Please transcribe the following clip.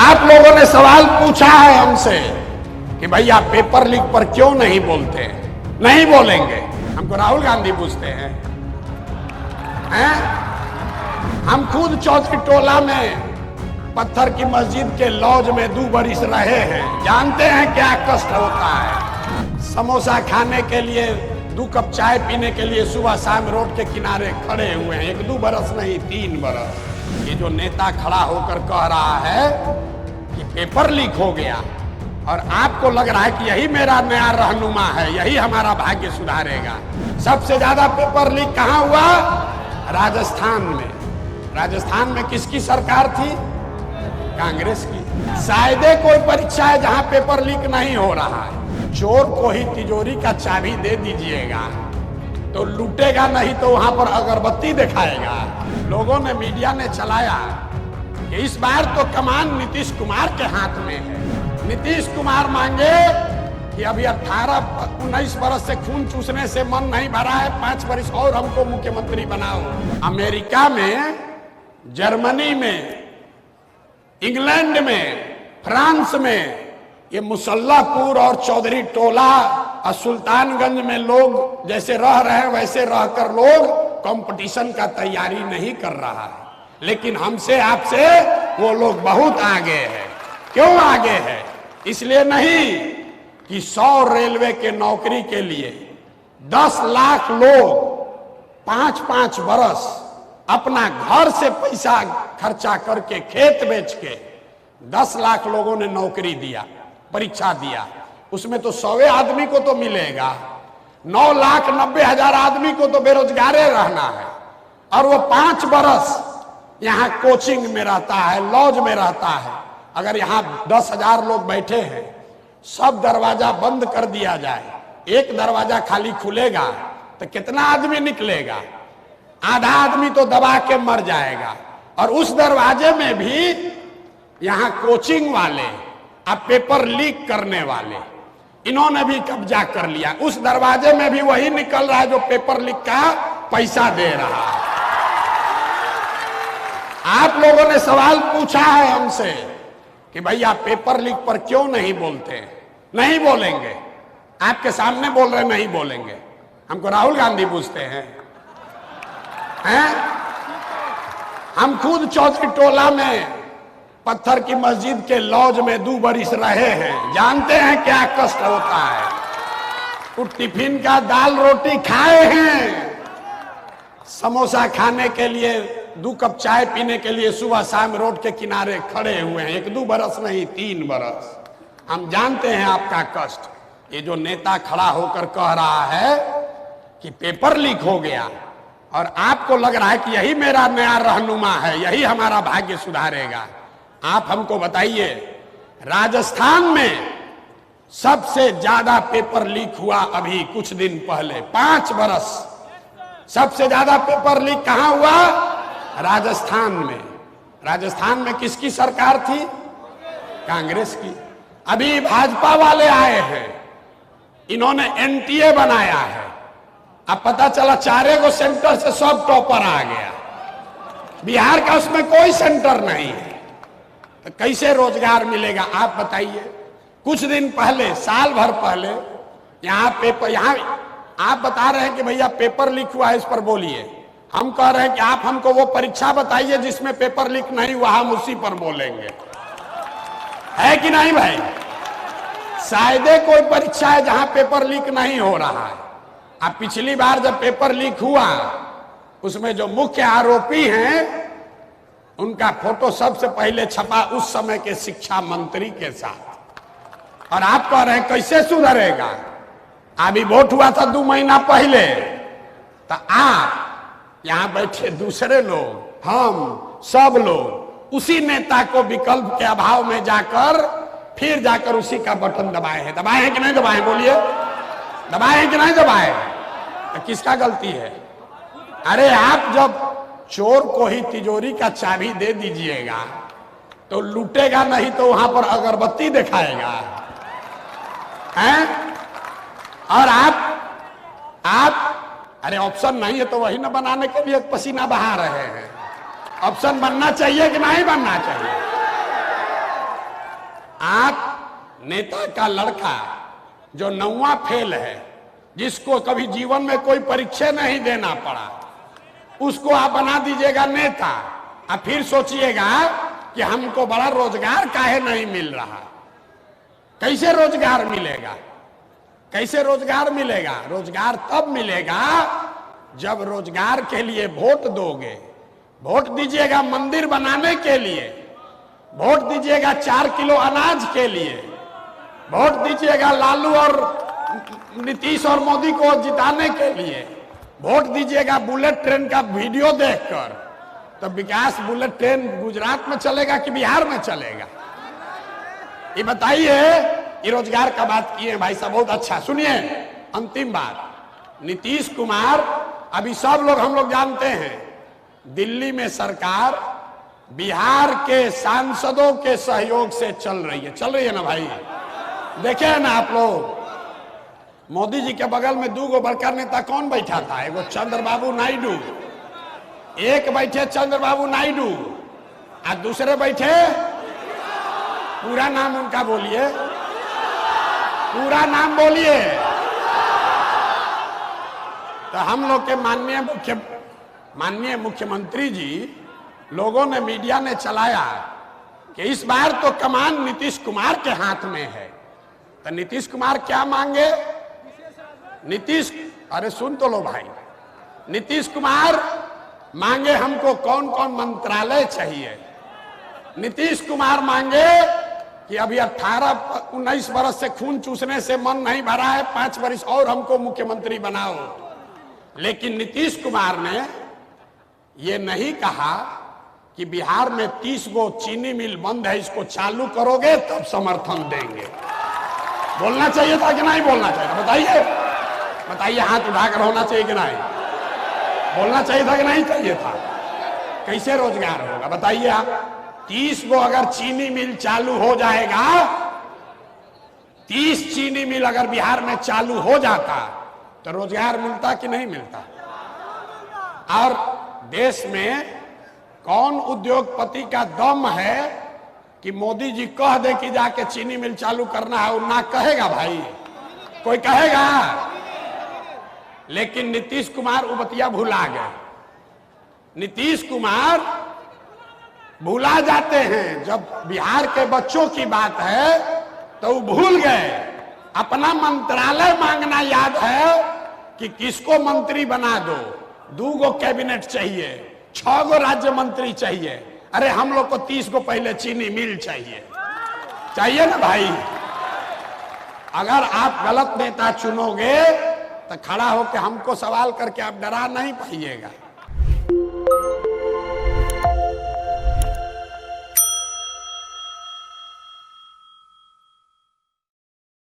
आप लोगों ने सवाल पूछा है हमसे कि भैया पेपर लीक पर क्यों नहीं बोलते? नहीं बोलेंगे। हमको राहुल गांधी पूछते हैं? हम खुद चौधरी टोला में पत्थर की मस्जिद के लॉज में 2 बरिस रहे हैं, जानते हैं क्या कष्ट होता है। समोसा खाने के लिए 2 कप चाय पीने के लिए सुबह शाम रोड के किनारे खड़े हुए हैं, 1-2 बरस नहीं 3 बरस। ये जो नेता खड़ा होकर कह रहा है कि पेपर लीक हो गया और आपको लग रहा है कि यही मेरा नया रहनुमा है, यही हमारा भाग्य सुधारेगा। सबसे ज्यादा पेपर लीक कहां हुआ? राजस्थान में। राजस्थान में किसकी सरकार थी? कांग्रेस की। शायद कोई परीक्षा है जहां पेपर लीक नहीं हो रहा है। चोर को ही तिजोरी का चाबी दे दीजिएगा तो लूटेगा नहीं तो वहां पर अगरबत्ती दिखाएगा। लोगों ने, मीडिया ने चलाया कि इस बार तो कमान नीतीश कुमार के हाथ में है। नीतीश कुमार मांगे कि अभी 18-19 बरस से खून चूसने से मन नहीं भरा है, 5 बरस और हमको मुख्यमंत्री बनाओ। अमेरिका में, जर्मनी में, इंग्लैंड में, फ्रांस में ये मुसल्लापुर और चौधरी टोला और सुल्तानगंज में लोग जैसे रह रहे हैं वैसे रहकर लोग कंपटीशन का तैयारी नहीं कर रहा है। लेकिन हमसे आपसे वो लोग बहुत आगे हैं। क्यों आगे है? इसलिए नहीं कि 100 रेलवे के नौकरी के लिए 10 लाख लोग 5-5 बरस अपना घर से पैसा खर्चा करके, खेत बेच के 10 लाख लोगों ने नौकरी दिया, परीक्षा दिया। उसमें तो 100 आदमी को तो मिलेगा, 9,90,000 आदमी को तो बेरोजगारे रहना है। और वो 5 बरस यहाँ कोचिंग में रहता है, लॉज में रहता है। अगर यहाँ 10,000 लोग बैठे हैं, सब दरवाजा बंद कर दिया जाए, एक दरवाजा खाली खुलेगा तो कितना आदमी निकलेगा? आधा आदमी तो दबा के मर जाएगा। और उस दरवाजे में भी यहाँ कोचिंग वाले और पेपर लीक करने वाले, इन्होंने भी कब्जा कर लिया। उस दरवाजे में भी वही निकल रहा है जो पेपर लीक का पैसा दे रहा है। आप लोगों ने सवाल पूछा है हमसे कि भैया पेपर लीक पर क्यों नहीं बोलते? नहीं बोलेंगे। आपके सामने बोल रहे नहीं बोलेंगे। हमको राहुल गांधी पूछते हैं? हम खुद चौधरी टोला में पत्थर की मस्जिद के लॉज में 2 बरिस रहे हैं, जानते हैं क्या कष्ट होता है। तो टिफिन का दाल रोटी खाए हैं, समोसा खाने के लिए 2 कप चाय पीने के लिए सुबह शाम रोड के किनारे खड़े हुए हैं, 1-2 बरस नहीं 3 बरस। हम जानते हैं आपका कष्ट। ये जो नेता खड़ा होकर कह रहा है कि पेपर लीक हो गया और आपको लग रहा है कि यही मेरा नया रहनुमा है, यही हमारा भाग्य सुधारेगा। आप हमको बताइए, राजस्थान में सबसे ज्यादा पेपर लीक हुआ अभी कुछ दिन पहले, 5 बरस सबसे ज्यादा पेपर लीक कहां हुआ? राजस्थान में। राजस्थान में किसकी सरकार थी? कांग्रेस की। अभी भाजपा वाले आए हैं, इन्होंने एनटीए बनाया है। अब पता चला 4 सेंटर से सब टॉपर आ गया। बिहार का उसमें कोई सेंटर नहीं है, तो कैसे रोजगार मिलेगा? आप बताइए। कुछ दिन पहले, साल भर पहले यहाँ पेपर, यहाँ आप बता रहे हैं कि भैया पेपर लीक हुआ है, इस पर बोलिए। हम कह रहे हैं कि आप हमको वो परीक्षा बताइए जिसमें पेपर लीक नहीं हुआ, हम उसी पर बोलेंगे। है कि नहीं भाई? शायद कोई परीक्षा है जहां पेपर लीक नहीं हो रहा है। अब पिछली बार जब पेपर लीक हुआ, उसमें जो मुख्य आरोपी हैं उनका फोटो सबसे पहले छपा उस समय के शिक्षा मंत्री के साथ। और आप कह रहे हैं कैसे सुधरेगा? अभी वोट हुआ था 2 महीना पहले, तो आप यहां बैठे दूसरे लोग, हम सब लोग उसी नेता को विकल्प के अभाव में जाकर फिर जाकर उसी का बटन दबाए हैं। दबाए हैं कि नहीं दबाए? बोलिए, दबाए हैं कि नहीं दबाए? तो किसका गलती है? अरे आप जब चोर को ही तिजोरी का चाबी दे दीजिएगा तो लूटेगा नहीं तो वहां पर अगरबत्ती दिखाएगा। हैं? और आप अरे ऑप्शन नहीं है तो वही ना बनाने के लिए पसीना बहा रहे हैं। ऑप्शन बनना चाहिए कि नहीं बनना चाहिए? नेता का लड़का जो 9वां फेल है, जिसको कभी जीवन में कोई परीक्षा नहीं देना पड़ा, उसको आप बना दीजिएगा नेता, और फिर सोचिएगा कि हमको बड़ा रोजगार काहे नहीं मिल रहा। कैसे रोजगार मिलेगा? कैसे रोजगार मिलेगा? रोजगार तब मिलेगा जब रोजगार के लिए वोट दोगे। वोट दीजिएगा मंदिर बनाने के लिए, वोट दीजिएगा 4 किलो अनाज के लिए, वोट दीजिएगा लालू और नीतीश और मोदी को जिताने के लिए, वोट दीजिएगा बुलेट ट्रेन का वीडियो देखकर। तो विकास बुलेट ट्रेन गुजरात में चलेगा कि बिहार में चलेगा? ये बताइए। ये रोजगार का बात किए भाई साहब, बहुत अच्छा। सुनिए अंतिम बात, नीतीश कुमार, अभी सब लोग हम लोग जानते हैं, दिल्ली में सरकार बिहार के सांसदों के सहयोग से चल रही है ना भाई? देखे ना आप लोग, मोदी जी के बगल में 2 बड़का नेता कौन बैठा था? एगो चंद्रबाबू नायडू, एक बैठे चंद्रबाबू नायडू और दूसरे बैठे, पूरा नाम उनका बोलिए, पूरा नाम बोलिए। तो हम लोग के माननीय मुख्यमंत्री जी, लोगों ने, मीडिया ने चलाया कि इस बार तो कमान नीतीश कुमार के हाथ में है। तो नीतीश कुमार क्या मांगे? अरे सुन तो लो भाई, नीतीश कुमार मांगे हमको कौन कौन मंत्रालय चाहिए। नीतीश कुमार मांगे कि अभी 18-19 बरस से खून चूसने से मन नहीं भरा है, 5 बरस और हमको मुख्यमंत्री बनाओ। लेकिन नीतीश कुमार ने ये नहीं कहा कि बिहार में 30 गो चीनी मिल बंद है, इसको चालू करोगे तब समर्थन देंगे। बोलना चाहिए था कि नहीं बोलना चाहिए था? बताइए, बताइए, हाथ उठाकर होना चाहिए कि नहीं? बोलना चाहिए था कि नहीं चाहिए था? कैसे रोजगार होगा बताइए आप? 30 गो अगर चीनी मिल चालू हो जाएगा, 30 चीनी मिल अगर बिहार में चालू हो जाता तो रोजगार मिलता कि नहीं मिलता? और देश में कौन उद्योगपति का दम है कि मोदी जी कह दे कि जाके चीनी मिल चालू करना है, वो ना कहेगा भाई? कोई कहेगा? लेकिन नीतीश कुमार उबतिया भुला गए। नीतीश कुमार भुला जाते हैं, जब बिहार के बच्चों की बात है तो वो भूल गए। अपना मंत्रालय मांगना याद है कि किसको मंत्री बना दो। 2 गो कैबिनेट चाहिए, 6 गो राज्य मंत्री चाहिए। अरे हम लोग को 30 गो पहले चीनी मिल चाहिए ना भाई? अगर आप गलत नेता चुनोगे तो खड़ा होकर हमको सवाल करके आप डरा नहीं पाइएगा।